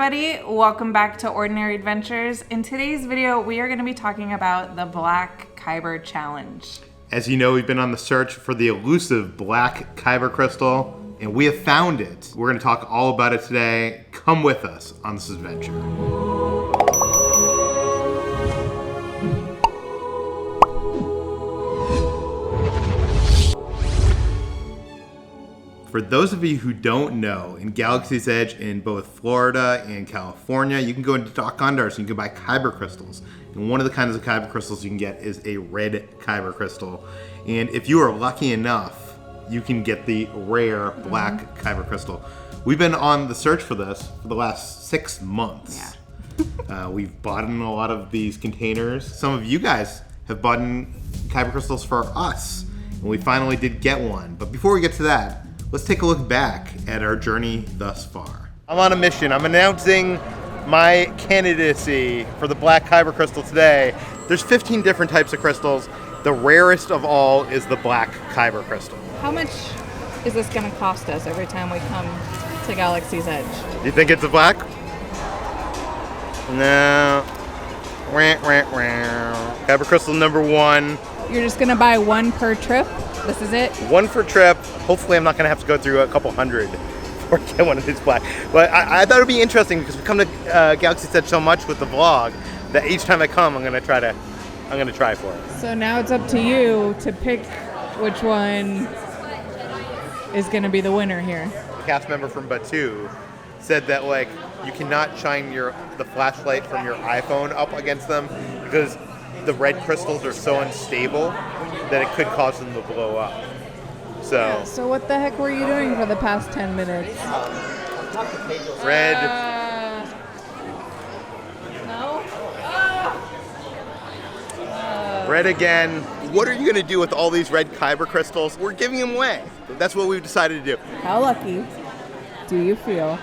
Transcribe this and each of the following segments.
everybody, welcome back to Ordinary Adventures. In today's video, we are going to be talking about the Black Kyber Challenge. As you know, we've been on the search for the elusive Black Kyber crystal, and we have found it. We're going to talk all about it today. Come with us on this adventure. For those of you who don't know, in Galaxy's Edge in both Florida and California, you can go into Doc Gondars and you can buy Kyber crystals. And one of the kinds of Kyber crystals you can get is a red Kyber crystal. And if you are lucky enough, you can get the rare black Kyber crystal. We've been on the search for this for the last 6 months. Yeah. We've bought in a lot of these containers. Some of you guys have bought in Kyber crystals for us. And we finally did get one. But before we get to that, let's take a look back at our journey thus far. I'm on a mission. I'm announcing my candidacy for the Black Kyber crystal today. There's 15 different types of crystals. The rarest of all is the Black Kyber crystal. How much is this going to cost us every time we come to Galaxy's Edge? Do you think it's a black? No. Kyber crystal number 1. You're just going to buy one per trip? This is it? One per trip. Hopefully I'm not going to have to go through a couple hundred before I get one of these black. But I thought it would be interesting because we come to Galaxy's Edge so much with the vlog that each time I come I'm going to try for it. So now it's up to you to pick which one is going to be the winner here. A cast member from Batu said that like you cannot shine the flashlight from your iPhone up against them because the red crystals are so unstable that it could cause them to blow up. So what the heck were you doing for the past 10 minutes? Red. No? Red again. What are you going to do with all these red Kyber crystals? We're giving them away. That's what we've decided to do. How lucky do you feel?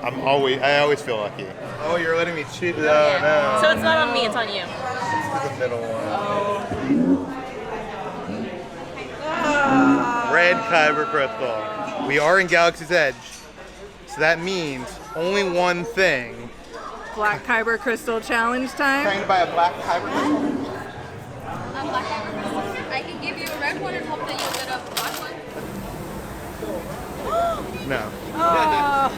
I always feel lucky. Oh, you're letting me cheat? No, no. So it's not on me, it's on you. Let's do the middle one. Red Kyber crystal. We are in Galaxy's Edge, so that means only one thing. Black Kyber Crystal Challenge time? Trying to buy a black Kyber crystal? A black Kyber crystal. I can give you a red one and hope that you'll get a black one. No. Oh.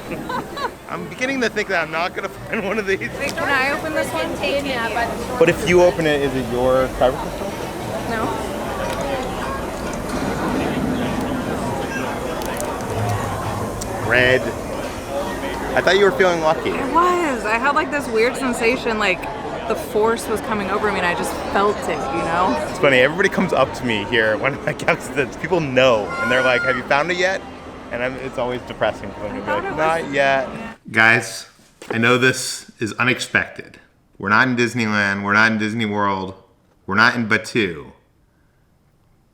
I'm beginning to think that I'm not going to find one of these. Wait, can I open this one? But if you open it, is it your Kyber crystal? No. Red. I thought you were feeling lucky. I was. I had like this weird sensation, like the force was coming over me and I just felt it, you know? It's funny, everybody comes up to me here when I count this. People know, and they're like, have you found it yet? And it's always depressing because I'm like, not yet. Guys, I know this is unexpected. We're not in Disneyland, we're not in Disney World, we're not in Batu,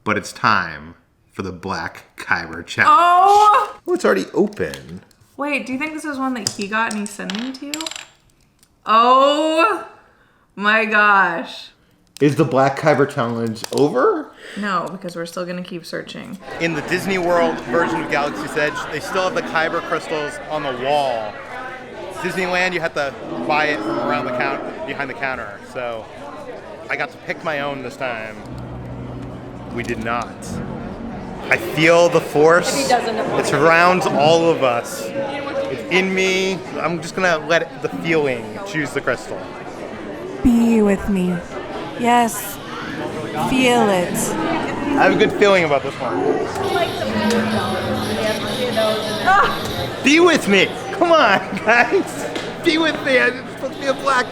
but it's time for the Black Kyber Challenge. Oh! It's already open. Wait, do you think this is one that he got and he's sending to you? Oh my gosh. Is the Black Kyber Challenge over? No, because we're still gonna keep searching. In the Disney World version of Galaxy's Edge, they still have the Kyber crystals on the wall. Disneyland, you have to buy it from around the behind the counter. So I got to pick my own this time. We did not. I feel the force. It surrounds all of us. It's in me. I'm just gonna let the feeling choose the crystal. Be with me. Yes. Feel it. I have a good feeling about this one. Be with me. Come on, guys. Be with me. I'm supposed to be a black.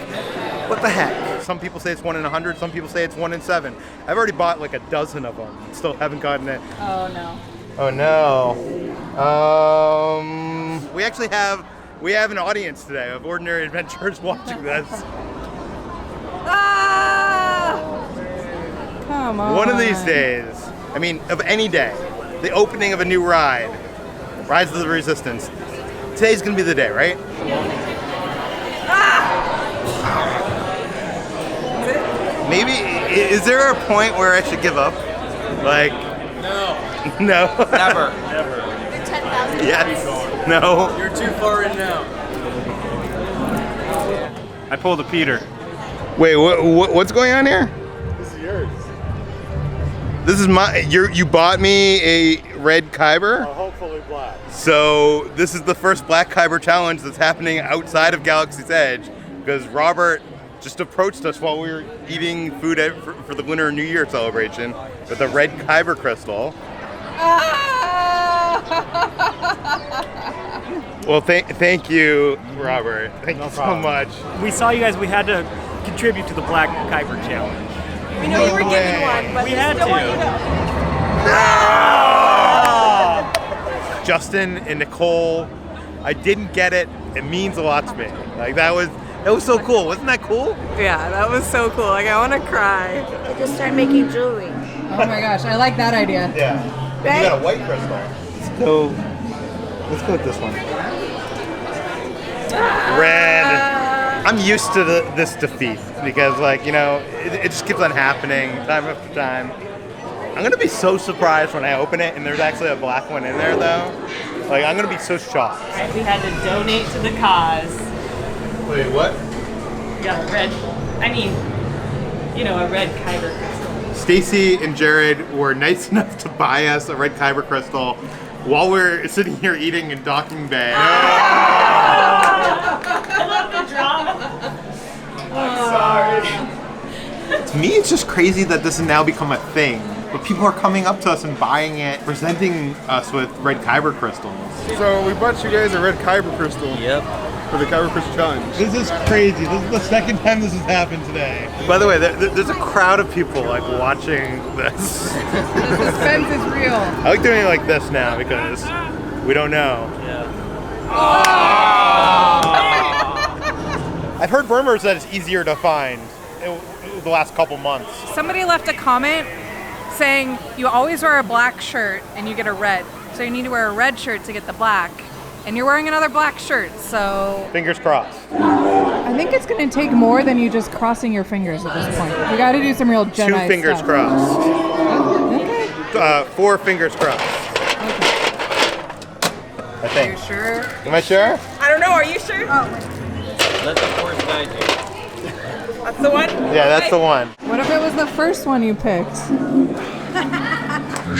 What the heck? Some people say it's 1 in 100. Some people say it's 1 in 7. I've already bought like a dozen of them. Still haven't gotten it. Oh no. Oh no. We actually have an audience today of Ordinary Adventurers watching this. Come on. One of these days, I mean, of any day, the opening of a new ride, Rise of the Resistance. Today's gonna be the day, right? Maybe, is there a point where I should give up? Like, No. no. Never. Never. The 10,000. Yes. No. You're too far in now. I pulled a Peter. Wait, what's going on here? This is yours. This is my. You bought me a red Kyber. Hopefully black. So this is the first Black Kyber challenge that's happening outside of Galaxy's Edge because Robert just approached us while we were eating food for the Lunar New Year celebration with a red Kyber crystal. Well, thank you, Robert. Thank you so much. We saw you guys. We had to contribute to the Black Kyber challenge. We know you were given one, but We had still to. want you to. Justin and Nicole, I didn't get it. It means a lot to me. Like that was so cool. Wasn't that cool? Yeah, that was so cool. Like, I want to cry. I just started making jewelry. Oh my gosh, I like that idea. Yeah. Right? You got a white crystal. Let's go with this one. Red. I'm used to this defeat because, like, you know, it just keeps on happening time after time. I'm gonna be so surprised when I open it and there's actually a black one in there, though. Like, I'm gonna be so shocked. We had to donate to the cause. Wait, what? We got a red, a red Kyber crystal. Stacy and Jared were nice enough to buy us a red Kyber crystal while we're sitting here eating in Docking Bay. I love the drama. I'm sorry. To me, it's just crazy that this has now become a thing. But people are coming up to us and buying it, presenting us with red Kyber crystals. So we bought you guys a red Kyber crystal. Yep. For the Kyber Crystal Challenge. This is crazy. This is the second time this has happened today. By the way, there's a crowd of people like watching this. The suspense is real. I like doing it like this now because we don't know. Yeah. I've heard rumors that it's easier to find the last couple months. Somebody left a comment saying you always wear a black shirt and you get a red. So you need to wear a red shirt to get the black. And you're wearing another black shirt, so... Fingers crossed. I think it's going to take more than you just crossing your fingers at this point. We got to do some real Jedi 2 fingers stuff. crossed. Okay. 4 fingers crossed. I think. Are you sure? Am I sure? I don't know, are you sure? Oh, Let the force guide you. that's the one? Yeah, that's the one. What if it was the first one you picked?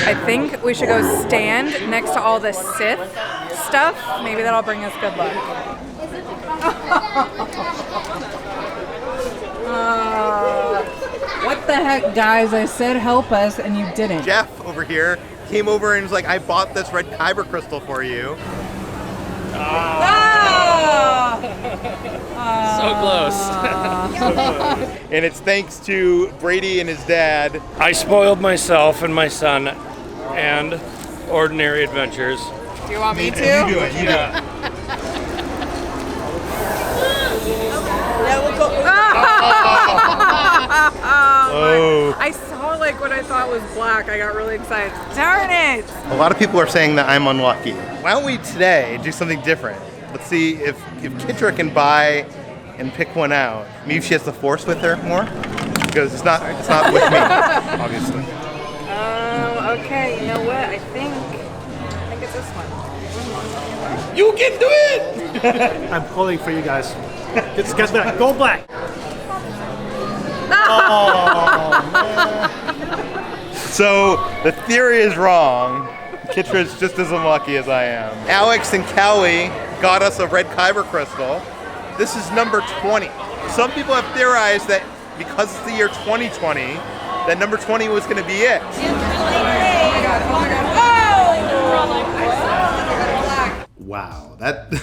I think we should go stand next to all the Sith stuff. Maybe that'll bring us good luck. What the heck, guys? I said help us and you didn't. Jeff over here came over and was like, I bought this red Kyber crystal for you. So close. And it's thanks to Brady and his dad. I spoiled myself and my son and Ordinary Adventures. Do you want me to? You do it. You do it. Oh. I saw like what I thought was black. I got really excited. Darn it! A lot of people are saying that I'm unlucky. Why don't we today do something different? Let's see if Kitra can buy and pick one out. Maybe she has the Force with her more, because it's not with me, obviously. Okay, you know what? I think it's this one. You can do it! I'm pulling for you guys. Get back. Go black. So the theory is wrong. Kitra's just as unlucky as I am. Alex and Callie got us a red Kyber crystal. This is number 20. Some people have theorized that because it's the year 2020, that number 20 was going to be it. Wow, that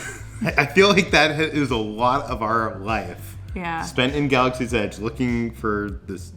I feel like that is a lot of our life spent in Galaxy's Edge looking for this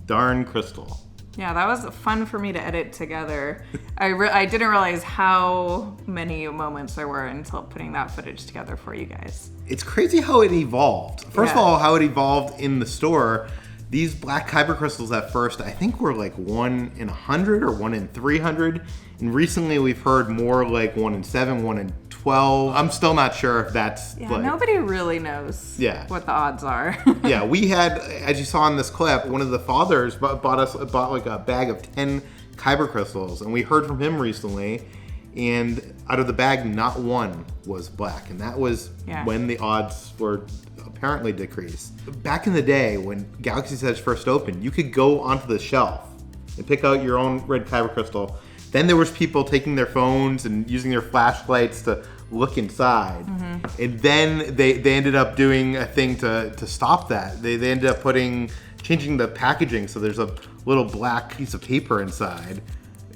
darn crystal. Yeah, that was fun for me to edit together. I didn't realize how many moments there were until putting that footage together for you guys. It's crazy how it evolved. First of all, how it evolved in the store. These black Kyber crystals at first, I think were like 1 in 100 or 1 in 300. And recently we've heard more like 1 in 7, 1 in 12. I'm still not sure if that's Nobody really knows what the odds are. Yeah, we had, as you saw in this clip, one of the fathers bought like a bag of 10 Kyber crystals, and we heard from him recently, and out of the bag, not one was black. And that was when the odds were apparently decreased. Back in the day when Galaxy's Edge first opened, you could go onto the shelf and pick out your own red Kyber crystal. Then there was people taking their phones and using their flashlights to look inside. And then they ended up doing a thing to stop that. They ended up changing the packaging so there's a little black piece of paper inside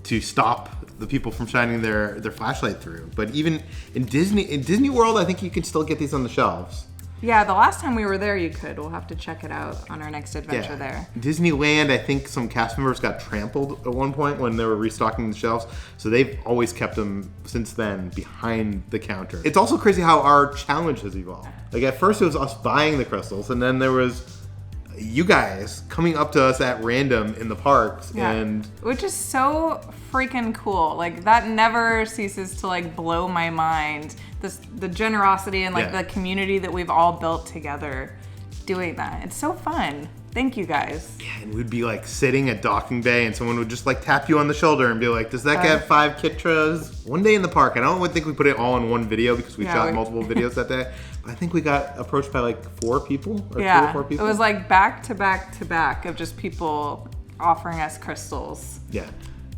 to stop the people from shining their flashlight through. But even in Disney World, I think you can still get these on the shelves. Yeah, the last time we were there, you could. We'll have to check it out on our next adventure there. Disneyland, I think some cast members got trampled at one point when they were restocking the shelves. So they've always kept them since then behind the counter. It's also crazy how our challenge has evolved. Like at first it was us buying the crystals, and then there was you guys coming up to us at random in the parks, and which is so freaking cool. Like that never ceases to like blow my mind. The generosity and like the community that we've all built together doing that. It's so fun. Thank you guys. Yeah, and we'd be like sitting at docking bay and someone would just like tap you on the shoulder and be like, does that get 5 Kitras? One day in the park, I don't think we put it all in one video because we shot multiple videos that day, but I think we got approached by like 4 people or 3 or 4 people. It was like back to back to back of just people offering us crystals. Yeah,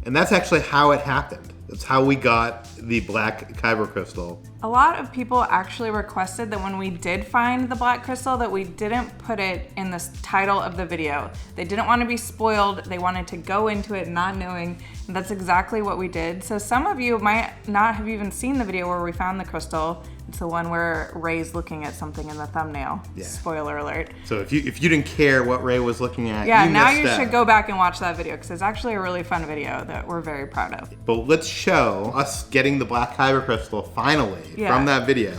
and that's actually how it happened. That's how we got the black Kyber crystal. A lot of people actually requested that when we did find the black crystal that we didn't put it in the title of the video. They didn't want to be spoiled. They wanted to go into it not knowing, and that's exactly what we did. So some of you might not have even seen the video where we found the crystal. It's the one where Ray's looking at something in the thumbnail. Yeah. Spoiler alert. So if you didn't care what Ray was looking at, now you should go back and watch that video because it's actually a really fun video that we're very proud of. But let's show us getting the black Kyber crystal finally from that video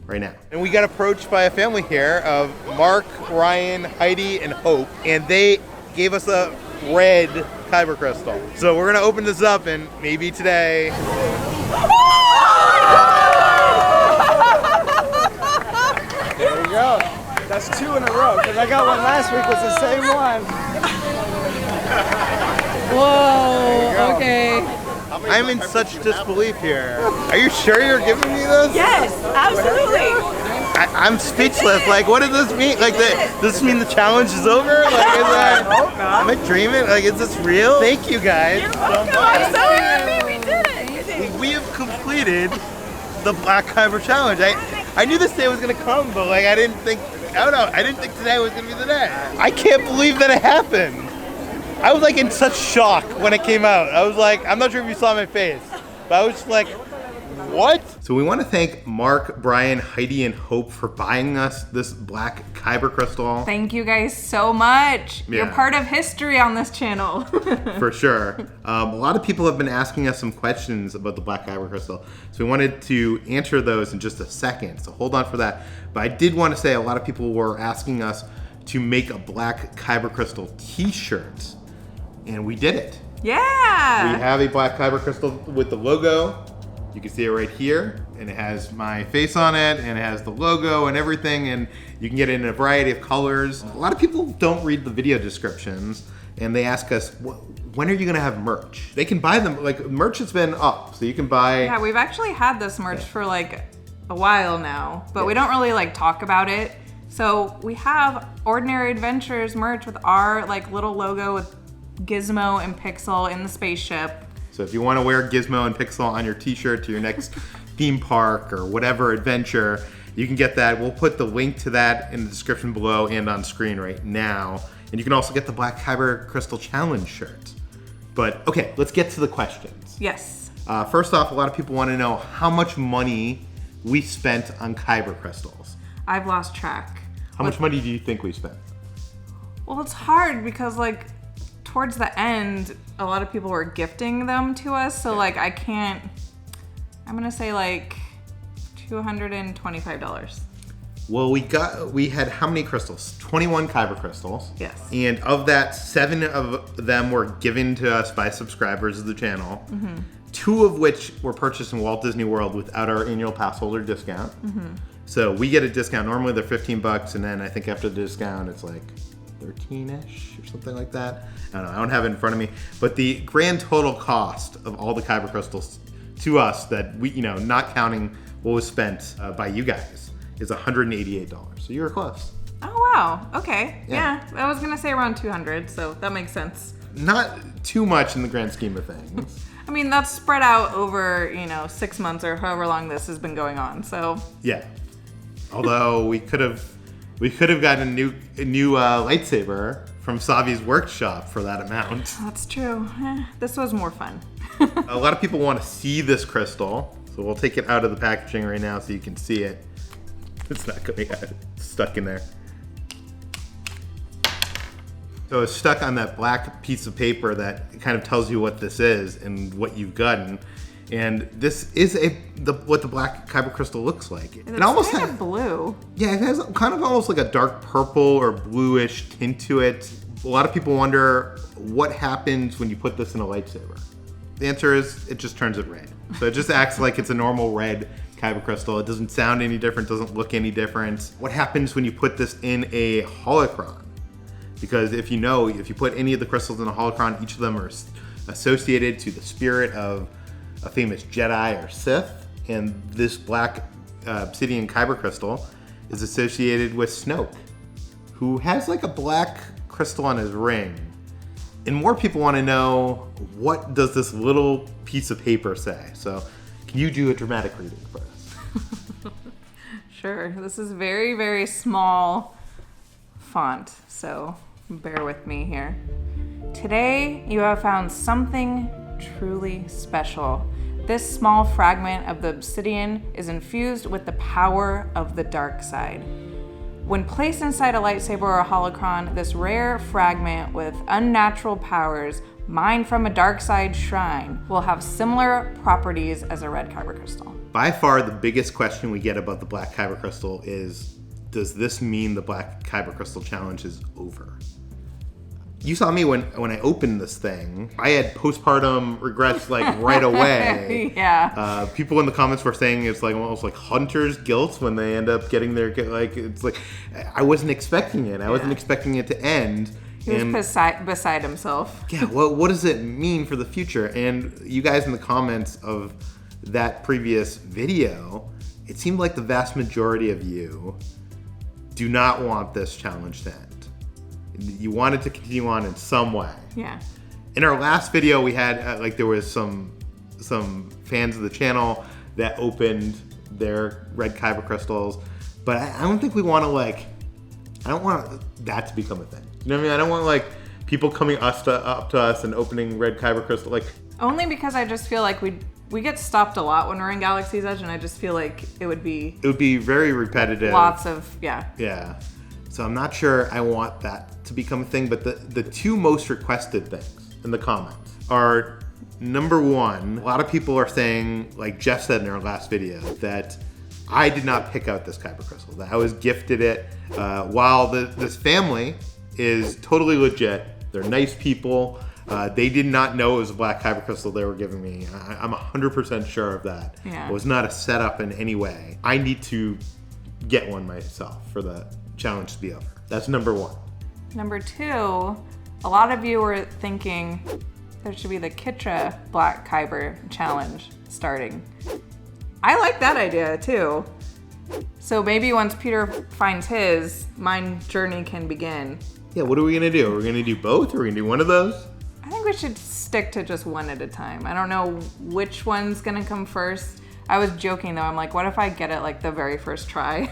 right now. And we got approached by a family here of Mark, Ryan, Heidi, and Hope, and they gave us a red Kyber crystal. So we're gonna open this up and maybe today. There we go. That's 2 in a row, because I got one last week, was the same one. Whoa, okay. I'm in such disbelief here. Are you sure you're giving me this? Yes, absolutely. I'm speechless. Like, what does this mean? Like, does this mean the challenge is over? Like, am I dreaming? Like, is this real? Thank you guys. I'm so happy we did it. We have completed the Black Kyber challenge. I knew this day was gonna come, but like, I didn't think today was gonna be the day. I can't believe that it happened. I was like in such shock when it came out. I was like, I'm not sure if you saw my face, but I was just like, what? So we want to thank Mark, Brian, Heidi, and Hope for buying us this black Kyber crystal. Thank you guys so much. Yeah. You're part of history on this channel. For sure. A lot of people have been asking us some questions about the black Kyber crystal. So we wanted to answer those in just a second. So hold on for that. But I did want to say a lot of people were asking us to make a black Kyber crystal t-shirt. And we did it. Yeah. We have a black Kyber crystal with the logo. You can see it right here, and it has my face on it, and it has the logo and everything, and you can get it in a variety of colors. A lot of people don't read the video descriptions, and they ask us, when are you gonna have merch? They can buy them, like merch has been up, so you can buy. Yeah, we've actually had this merch for like a while now, but we don't really like talk about it. So we have Ordinary Adventures merch with our like little logo with Gizmo and Pixel in the spaceship. So if you want to wear Gizmo and Pixel on your t-shirt to your next theme park or whatever adventure, you can get that. We'll put the link to that in the description below and on screen right now. And you can also get the Black Kyber Crystal Challenge shirt. But okay, let's get to the questions. Yes. First off, a lot of people want to know how much money we spent on Kyber crystals. I've lost track. How much money do you think we spent? Well, it's hard because like towards the end, a lot of people were gifting them to us. So like I'm gonna say like $225. Well, we had how many crystals? 21 Kyber crystals. Yes. And of that, 7 of them were given to us by subscribers of the channel. Mm-hmm. 2 of which were purchased in Walt Disney World without our annual pass holder discount. Mm-hmm. So we get a discount. Normally they're $15, and then I think after the discount it's like 13-ish or something like that. I don't know, I don't have it in front of me. But the grand total cost of all the Kyber crystals to us that we, not counting what was spent by you guys, is $188. So you were close. Oh, wow. Okay. Yeah. Yeah. I was going to say around 200, so that makes sense. Not too much in the grand scheme of things. I mean, that's spread out over, 6 months or however long this has been going on, so. Yeah. Although we could have gotten a new lightsaber from Savi's workshop for that amount. That's true. This was more fun. A lot of people want to see this crystal, so we'll take it out of the packaging right now so you can see it. It's not going to get stuck in there. So it's stuck on that black piece of paper that kind of tells you what this is and what you've gotten. And this is what the black Kyber crystal looks like. It almost kind of blue. Yeah, it has kind of almost like a dark purple or bluish tint to it. A lot of people wonder what happens when you put this in a lightsaber. The answer is it just turns it red. So it just acts like it's a normal red Kyber crystal. It doesn't sound any different, doesn't look any different. What happens when you put this in a holocron? Because if you put any of the crystals in a holocron, each of them are associated to the spirit of a famous Jedi or Sith, and this black obsidian Kyber crystal is associated with Snoke, who has like a black crystal on his ring. And more people want to know, what does this little piece of paper say? So can you do a dramatic reading for us? Sure. This is very, very small font, so bear with me here. Today, you have found something truly special. This small fragment of the obsidian is infused with the power of the dark side. When placed inside a lightsaber or a holocron, this rare fragment with unnatural powers mined from a dark side shrine will have similar properties as a red Kyber crystal. By far, the biggest question we get about the black Kyber crystal is, does this mean the black Kyber crystal challenge is over? You saw me when I opened this thing. I had postpartum regrets like right away. Yeah. People in the comments were saying it's like almost like hunter's guilt when they end up getting their, like, it's like, I wasn't expecting it. I wasn't expecting it to end. He was beside himself. Yeah, well, what does it mean for the future? And you guys in the comments of that previous video, it seemed like the vast majority of you do not want this challenge to end. You want it to continue on in some way. Yeah. In our last video, we had there was some fans of the channel that opened their red Kyber crystals, but I don't think we want to I don't want that to become a thing. You know what I mean? I don't want people coming up to us and opening red Kyber crystal Only because I just feel like we get stopped a lot when we're in Galaxy's Edge, and I just feel like it would be very repetitive. Lots of Yeah. So I'm not sure I want that to become a thing, but the two most requested things in the comments are, number one, a lot of people are saying, like Jeff said in our last video, that I did not pick out this Kyber crystal, that I was gifted it. While this family is totally legit, they're nice people, they did not know it was a black Kyber crystal they were giving me. I'm 100% sure of that. Yeah. It was not a setup in any way. I need to get one myself for the challenge to be over. That's number one. Number two, a lot of you were thinking there should be the Kitra Black Kyber challenge starting. I like that idea too. So maybe once Peter finds his, my journey can begin. Yeah, what are we gonna do? Are we gonna do both? Or are we gonna do one of those? I think we should stick to just one at a time. I don't know which one's gonna come first. I was joking though, I'm like, what if I get it the very first try?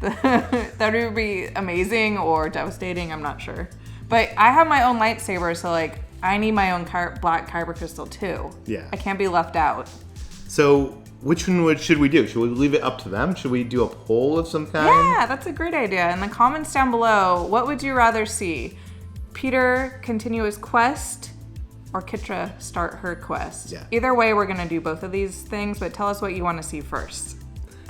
That would be amazing or devastating, I'm not sure. But I have my own lightsaber, so I need my own black Kyber crystal too. Yeah. I can't be left out. So which one should we do? Should we leave it up to them? Should we do a poll of some kind? Yeah, that's a great idea. In the comments down below, what would you rather see? Peter continue his quest or Kitra start her quest? Yeah. Either way, we're gonna do both of these things, but tell us what you wanna see first.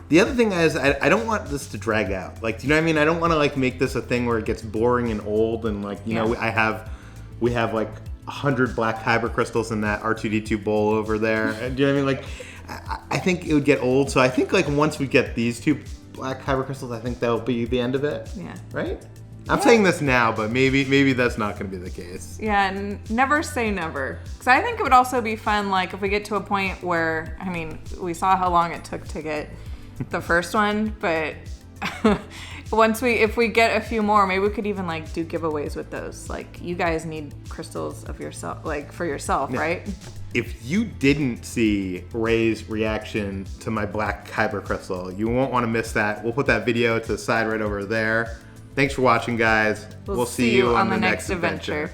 The other thing is, I don't want this to drag out. Do you know what I mean? I don't want to make this a thing where it gets boring and old and you know, we have 100 black Kyber crystals in that R2D2 bowl over there. Do you know what I mean? I think it would get old. So I think once we get these two black Kyber crystals, I think that'll be the end of it. Yeah. Right? I'm saying this now, but maybe that's not going to be the case. Yeah, never say never. Because I think it would also be fun, like, if we get to a point where, I mean, we saw how long it took to get the first one, but if we get a few more, maybe we could even, like, do giveaways with those. Like, you guys need crystals of yourself, like, for yourself, right? If you didn't see Ray's reaction to my black Kyber crystal, you won't want to miss that. We'll put that video to the side right over there. Thanks for watching, guys. We'll see you on the next adventure.